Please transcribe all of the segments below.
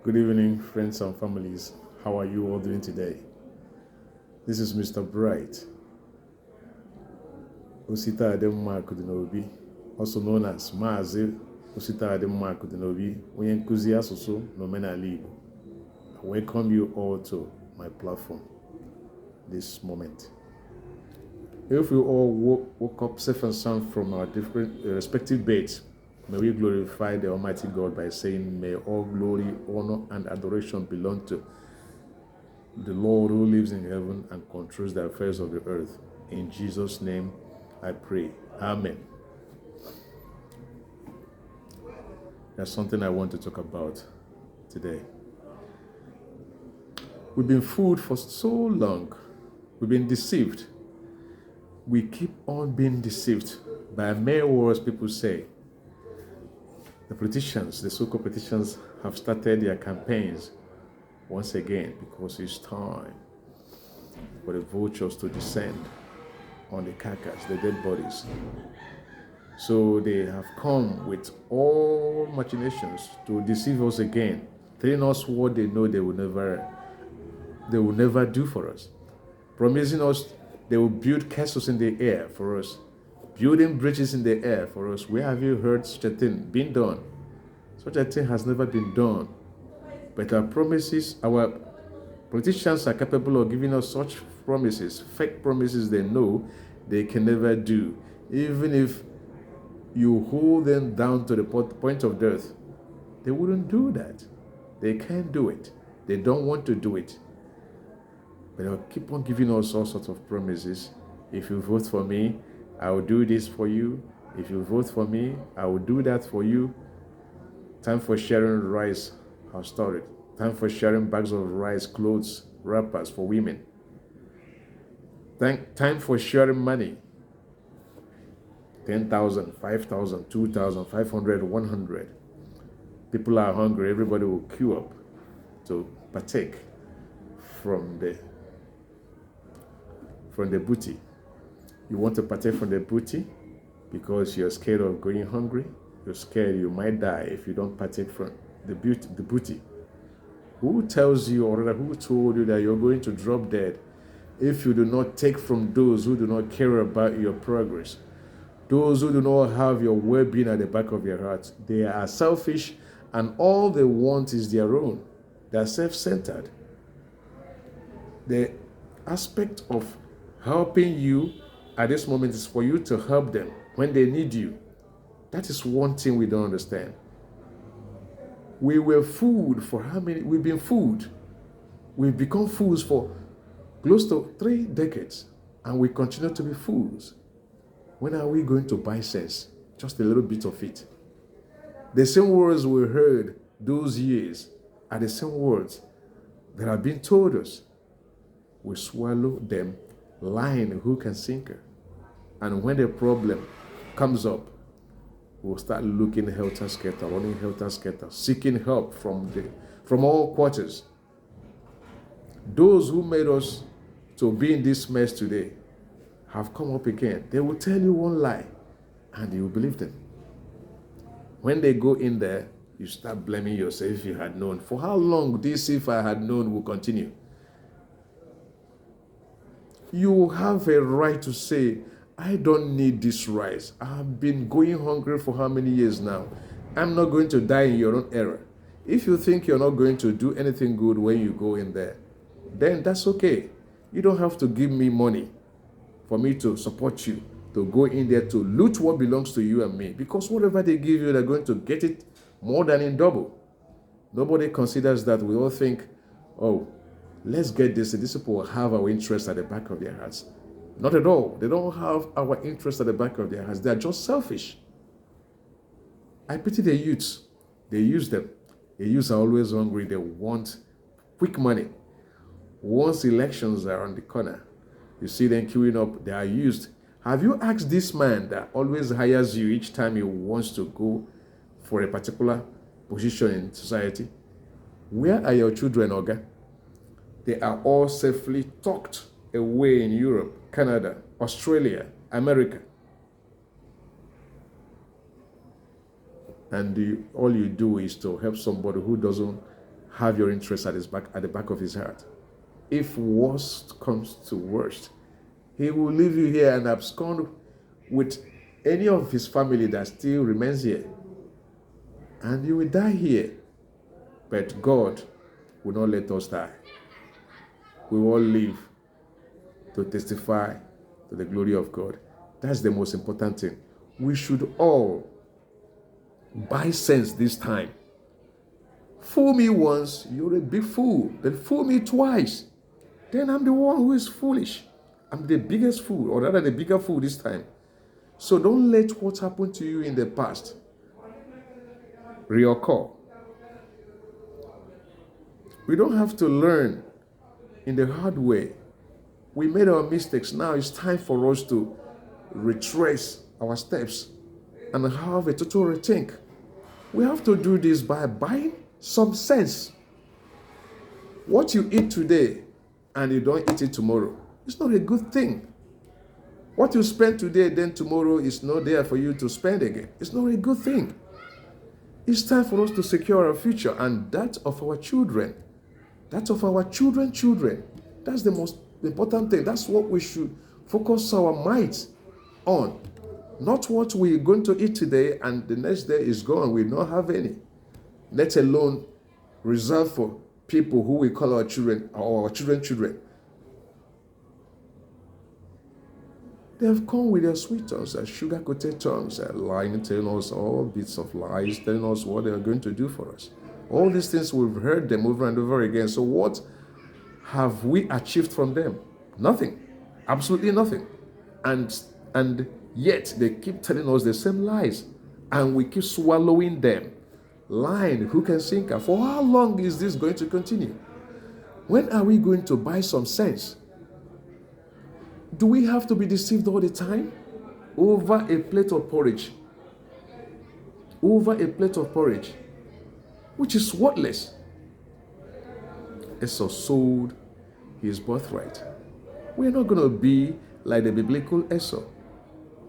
Good evening, friends and families. How are you all doing today? This is Mr. Bright, Osita Ademma Kudinobi, also known as Maazi Osita Ademma Kudinobi, onye nkuzi asụsụ n'omenala Igbo. I welcome you all to my platform this moment. If we all woke up safe and sound from our different respective beds, may we glorify the Almighty God by saying, may all glory, honor, and adoration belong to the Lord who lives in heaven and controls the affairs of the earth. In Jesus' name I pray. Amen. There's something I want to talk about today. We've been fooled for so long. We've been deceived. We keep on being deceived by mere words people say. The politicians, the so-called politicians, have started their campaigns once again because it's time for the vultures to descend on the carcass, the dead bodies. So they have come with all machinations to deceive us again, telling us what they know they will never do for us, promising us they will build castles in the air for us, building bridges in the air for us. Where have you heard such a thing being done? Such a thing has never been done. But our promises, our politicians are capable of giving us such promises, fake promises they know they can never do. Even if you hold them down to the point of death, they wouldn't do that. They can't do it. They don't want to do it. But they'll keep on giving us all sorts of promises. If you vote for me, I will do this for you. If you vote for me, I will do that for you. Time for sharing rice has started. Time for sharing bags of rice, clothes, wrappers for women. Time for sharing money. 10,000, 5,000, 2,000, 500, 100. People are hungry. Everybody will queue up to partake from the booty. You want to partake from the booty because you're scared of going hungry. You're scared you might die if you don't partake from the booty. Who tells you, or rather who told you that you're going to drop dead if you do not take from those who do not care about your progress? Those who do not have your well-being at the back of your heart. They are selfish and all they want is their own. They are self-centered. The aspect of helping you at this moment is for you to help them when they need you. That is one thing we don't understand. We were fooled for how many? We've been fooled. We've become fools for close to 3 decades, and we continue to be fools. When are we going to buy sense? Just a little bit of it. The same words we heard those years are the same words that have been told us. We swallow them, lying hook and sinker. And when the problem comes up, we'll start looking helter-skelter, running helter-skelter, seeking help from all quarters. Those who made us to be in this mess today have come up again. They will tell you one lie, and you will believe them. When they go in there, you start blaming yourself if you had known. For how long this if I had known will continue? You have a right to say, I don't need this rice. I've been going hungry for how many years now? I'm not going to die in your own error. If you think you're not going to do anything good when you go in there, then that's okay. You don't have to give me money for me to support you, to go in there to loot what belongs to you and me. Because whatever they give you, they're going to get it more than in double. Nobody considers that. We all think, oh, let's get this. These people will have our interest at the back of their hearts. Not at all. They don't have our interest at the back of their hearts. They are just selfish. I pity the youths. They use them. The youths are always hungry. They want quick money. Once elections are on the corner, you see them queuing up. They are used. Have you asked this man that always hires you each time he wants to go for a particular position in society? Where are your children, Oga? They are all safely tucked away in Europe, Canada, Australia, America. And all you do is to help somebody who doesn't have your interest at the back of his heart. If worst comes to worst, he will leave you here and abscond with any of his family that still remains here. And you will die here. But God will not let us die. We will all live to testify to the glory of God. That's the most important thing. We should all buy sense this time. Fool me once, you're a big fool. Then fool me twice. Then I'm the one who is foolish. I'm the biggest fool, or rather the bigger fool this time. So don't let what happened to you in the past reoccur. We don't have to learn in the hard way. We made our mistakes. Now it's time for us to retrace our steps and have a total rethink. We have to do this by buying some sense. What you eat today and you don't eat it tomorrow, it's not a good thing. What you spend today, then tomorrow is not there for you to spend again. It's not a good thing. It's time for us to secure our future and that of our children. That of our children. That's the most important thing. That's what we should focus our minds on. Not what we're going to eat today and the next day is gone. We don't have any. Let alone reserved for people who we call our children or our children. They have come with their sweet tongues, their sugar-coated tongues, lying, telling us all bits of lies, telling us what they are going to do for us. All these things, we've heard them over and over again. So what have we achieved from them? Nothing. Absolutely nothing. And yet they keep telling us the same lies. And we keep swallowing them. Lying, who can sink her? For how long is this going to continue? When are we going to buy some sense? Do we have to be deceived all the time? Over a plate of porridge. Over a plate of porridge, which is worthless. Esau sold his birthright. We're not going to be like the biblical Esau.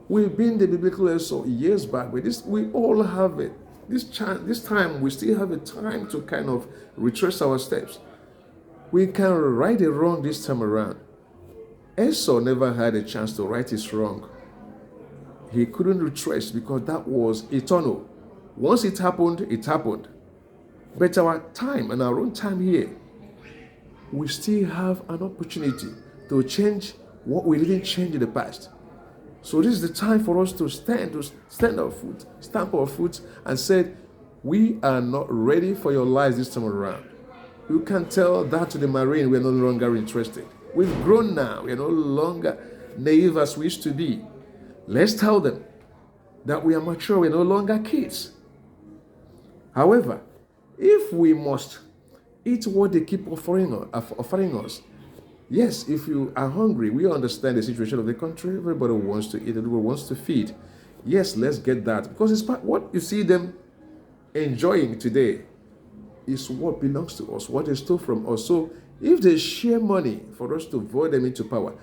We've been the biblical Esau years back. But we all have it. This time, we still have a time to kind of retrace our steps. We can right a wrong this time around. Esau never had a chance to right his wrong. He couldn't retrace because that was eternal. Once it happened, it happened. But our time and our own time here, we still have an opportunity to change what we didn't change in the past. So this is the time for us to stand our foot, stamp our foot, and say, we are not ready for your lies this time around. You can tell that to the Marine, we are no longer interested. We've grown now. We are no longer naive as we used to be. Let's tell them that we are mature. We are no longer kids. However, if we must eat what they keep offering us, yes, if you are hungry, we understand the situation of the country. Everybody wants to eat. Everybody wants to feed. Yes, let's get that. Because it's what you see them enjoying today is what belongs to us, what they stole from us. So if they share money for us to vote them into power,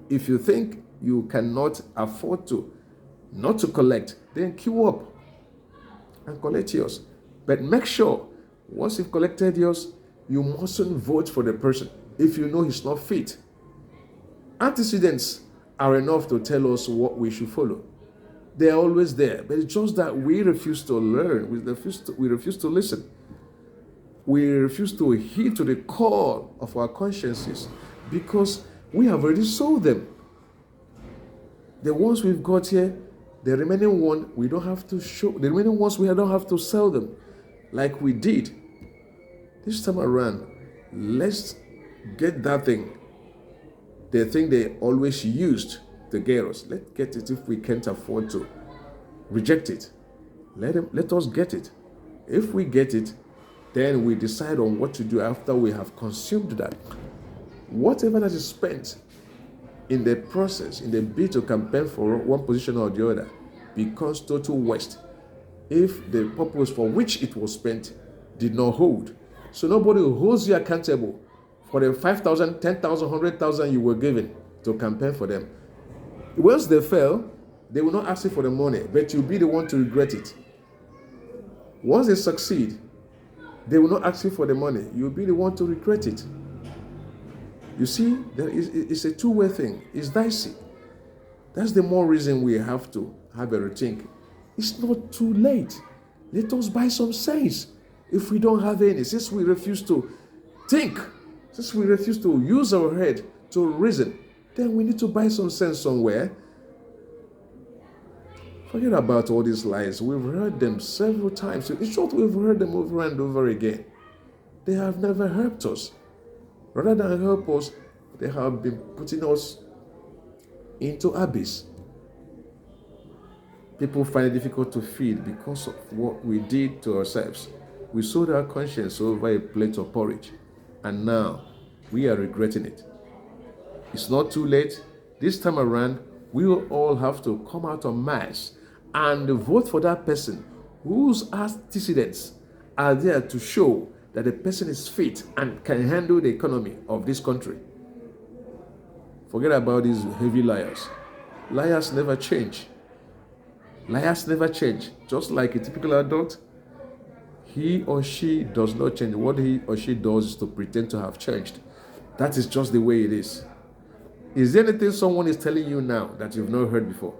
if you think you cannot afford to not to collect, then queue up and collect yours. But make sure, once you've collected yours, you mustn't vote for the person if you know he's not fit. Antecedents are enough to tell us what we should follow. They are always there, but it's just that we refuse to learn. We refuse to listen. We refuse to heed to the call of our consciences because we have already sold them. The ones we've got here, the remaining one, we don't have to show. The remaining ones, we don't have to sell them like we did. This time around, let's get that thing. The thing they always used to get us. Let's get it if we can't afford to reject it. Let us get it. If we get it, then we decide on what to do after we have consumed that. Whatever that is spent in the process, in the bid to campaign for one position or the other, becomes total waste if the purpose for which it was spent did not hold. So nobody holds you accountable for the 5,000, 10,000, 100,000 you were given to campaign for them. Once they fail, they will not ask you for the money, but you'll be the one to regret it. Once they succeed, They will not ask you for the money. You'll be the one to regret it. You see, it's a two-way thing. It's dicey. That's the more reason we have to have a rethink. It's not too late. Let us buy some sense. If we don't have any, since we refuse to think, since we refuse to use our head to reason, then we need to buy some sense somewhere. Forget about all these lies. We've heard them several times. In short, we've heard them over and over again. They have never helped us. Rather than help us, they have been putting us into abyss. People find it difficult to feed because of what we did to ourselves. We sold our conscience over a plate of porridge, and now we are regretting it. It's not too late. This time around, we will all have to come out en masse and vote for that person whose antecedents are there to show that the person is fit and can handle the economy of this country. Forget about these heavy liars. Liars never change. Liars never change. Just like a typical adult, he or she does not change. What he or she does is to pretend to have changed. That is just the way it is. Is there anything someone is telling you now that you've not heard before?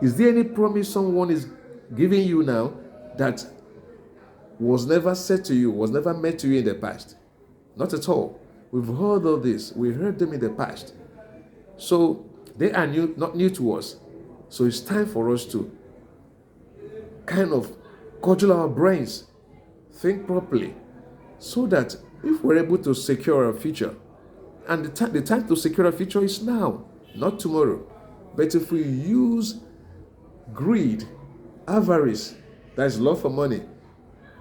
Is there any promise someone is giving you now that was never said to you, was never made to you in the past? Not at all. We've heard all this. We heard them in the past. So they are new, not new to us. So it's time for us to kind of cudgel our brains, think properly, so that if we're able to secure our future, and the time to secure our future is now, not tomorrow. But if we use greed, avarice, that is love for money,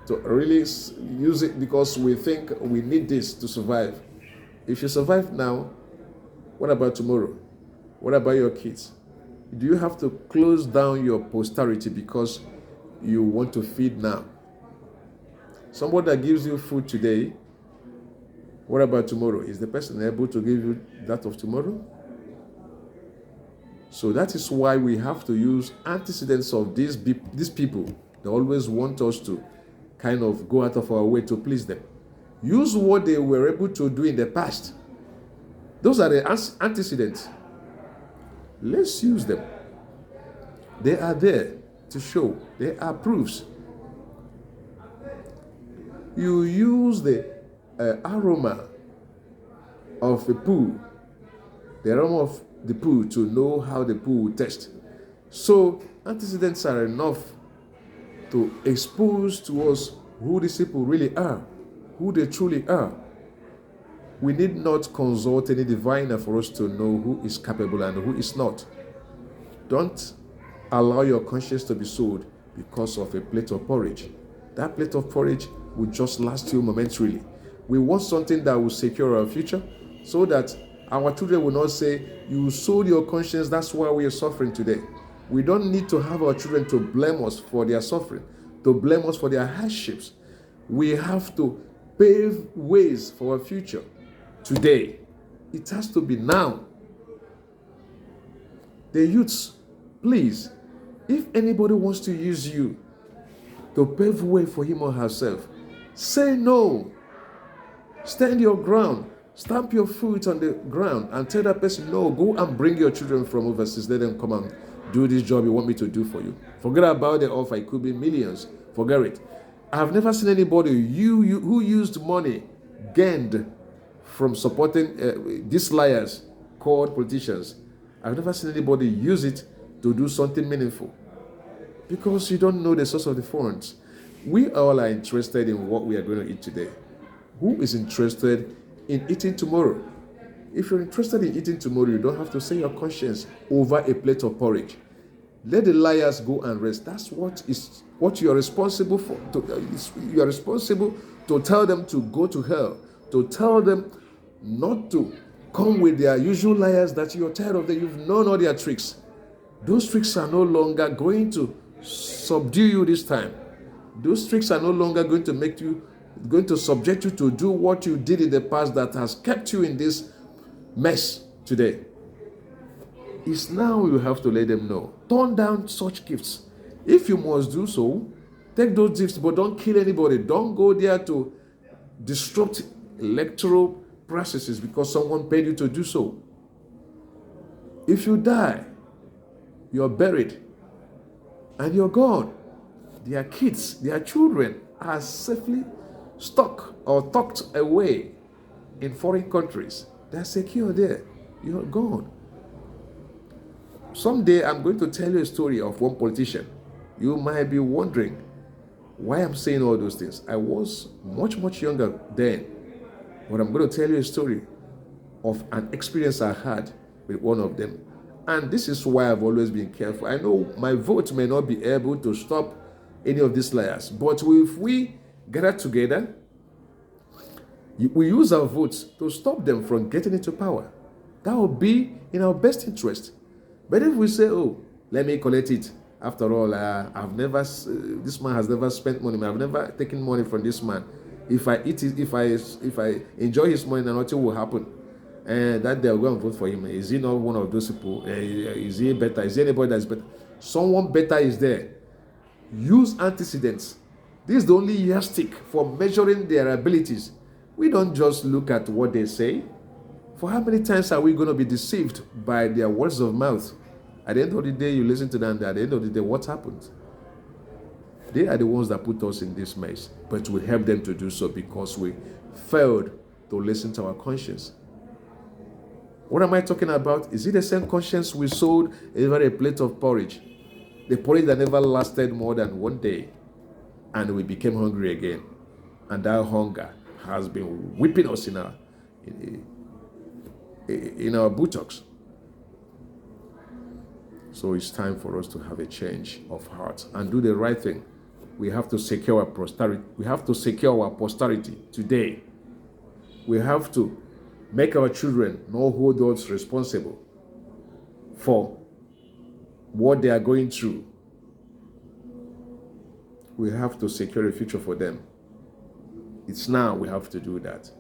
to really use it because we think we need this to survive. If you survive now, what about tomorrow? What about your kids? Do you have to close down your posterity because you want to feed now? Somebody that gives you food today, what about tomorrow? Is the person able to give you that of tomorrow? So that is why we have to use antecedents of these people. They always want us to kind of go out of our way to please them. Use what they were able to do in the past. Those are the antecedents. Let's use them. They are there to show. They are proofs. You use the aroma of the poo, the aroma of the poo, to know how the poo will taste. So antecedents are enough to expose to us who these people really are, who they truly are. We need not consult any diviner for us to know who is capable and who is not. Don't allow your conscience to be sold because of a plate of porridge. That plate of porridge will just last you momentarily. We want something that will secure our future, so that our children will not say, you sold your conscience, that's why we are suffering today. We don't need to have our children to blame us for their suffering, to blame us for their hardships. We have to pave ways for our future today. It has to be now. The youths, please, if anybody wants to use you to pave way for him or herself, say no. Stand your ground. Stamp your foot on the ground and tell that person, no, go and bring your children from overseas. Let them come and do this job you want me to do for you. Forget about the offer. It could be millions. Forget it. I've never seen anybody who used money gained from supporting these liars called politicians. I've never seen anybody use it to do something meaningful, because you don't know the source of the funds. We all are interested in what we are going to eat today. Who is interested in eating tomorrow? If you're interested in eating tomorrow, you don't have to sell your conscience over a plate of porridge. Let the liars go and rest. That's what you are responsible for. You are responsible to tell them to go to hell, to tell them not to come with their usual liars that you're tired of them. You've known all their tricks. Those tricks are no longer going to subdue you this time. Those tricks are no longer going to subject you to do what you did in the past that has kept you in this mess today. It's now you have to let them know. Turn down such gifts. If you must do so, Take those gifts, but don't kill anybody. Don't go there to disrupt electoral processes because someone paid you to do so. If you die, you're buried, and you're gone. Their kids, their children are safely stuck or tucked away in foreign countries. They're secure there. You're gone. Someday I'm going to tell you a story of one politician. You might be wondering why I'm saying all those things. I was much, much younger then. But I'm going to tell you a story of an experience I had with one of them. And this is why I've always been careful. I know my vote may not be able to stop any of these liars. But if we gather together, we use our votes to stop them from getting into power. That will be in our best interest. But if we say, oh, let me collect it. After all, this man has never spent money. I've never taken money from this man. If I eat it, if I enjoy his money, then nothing will happen. And that they'll go and vote for him. Is he not one of those people? Is he better? Is there anybody that's better? Someone better is there. Use antecedents. This is the only yardstick for measuring their abilities. We don't just look at what they say. For how many times are we going to be deceived by their words of mouth? At the end of the day, you listen to them, at the end of the day, what happens? They are the ones that put us in this mess, but we help them to do so because we failed to listen to our conscience. What am I talking about? Is it the same conscience we sold over a plate of porridge? The porridge that never lasted more than one day, and we became hungry again. And that hunger has been whipping us in our buttocks. So it's time for us to have a change of heart and do the right thing. We have to secure our posterity. We have to secure our posterity today. We have to make our children not hold us responsible for what they are going through. We have to secure a future for them. It's now we have to do that.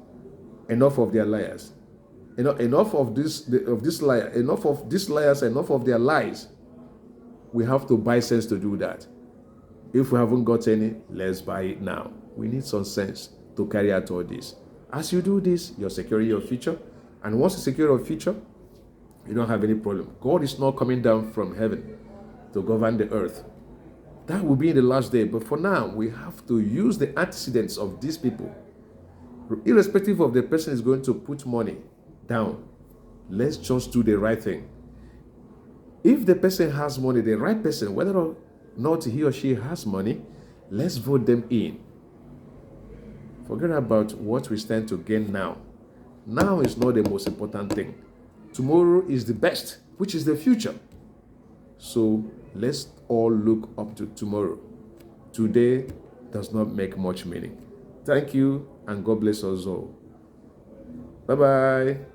Enough of their liars. Enough of this liar. Enough of these liars. Enough of their lies. We have to buy sense to do that. If we haven't got any, let's buy it now. We need some sense to carry out all this. As you do this, you're securing your future. And once you secure your future, you don't have any problem. God is not coming down from heaven to govern the earth. That will be in the last day. But for now, we have to use the antecedents of these people. Irrespective of the person is going to put money down, let's just do the right thing. If the person has money, the right person, whether or not he or she has money, let's vote them in. Forget about what we stand to gain now. Now is not the most important thing. Tomorrow is the best, which is the future. So let's all look up to tomorrow. Today does not make much meaning. Thank you, and God bless us all. Bye-bye.